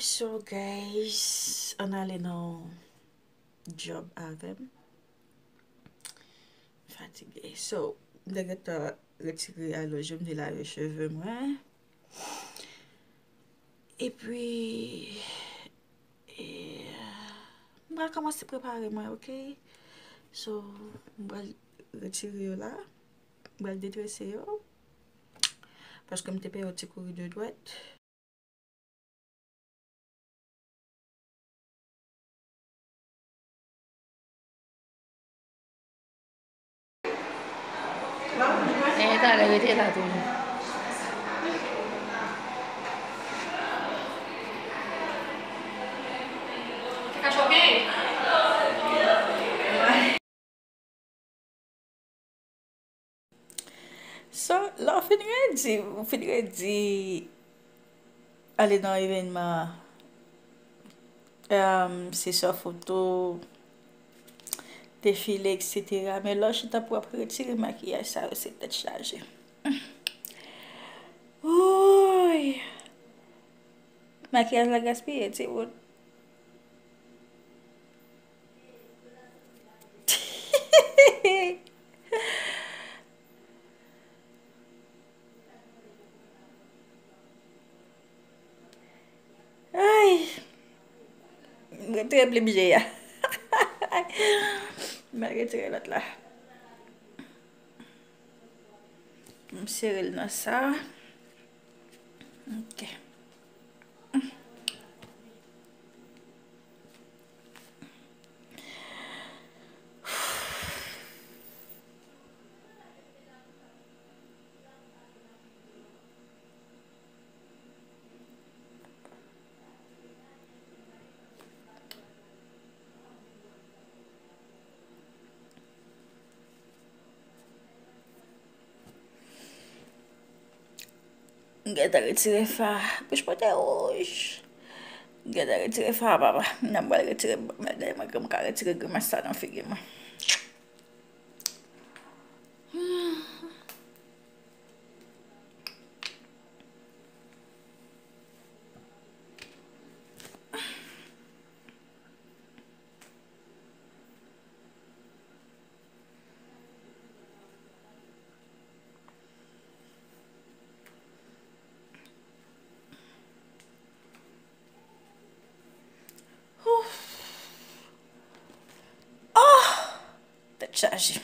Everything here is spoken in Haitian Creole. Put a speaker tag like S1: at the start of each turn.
S1: So guys, on ale nan job avem. Fatigué. So, mde ta retire alo, je mde lave cheve mwen. Et puis, mwa komanse prepare mwen, ok? So, mwa retire yo la. Mwa detrese yo. Paske mte pe yo ti kouri de dwet.
S2: Tá, le rete la tou. Cachorro quente?
S1: So, la ou finire di ale nan evenman sesyon foto, defile, etc. Men lò chita pou ap retire makiyaj sa ou se tet chaje. Ouy! Makiyaj la gaspye, ti wot. Ay! Mwen tre plim je ya. Mwen retire lot la. Mwen seril nan sa. Ok. Gata retire fa. Pouj pote rouj. Gata retire fa baba. Nan mwen retire bagay mwen kem ka retire grimas sa nan figi mwen. Tet chaji.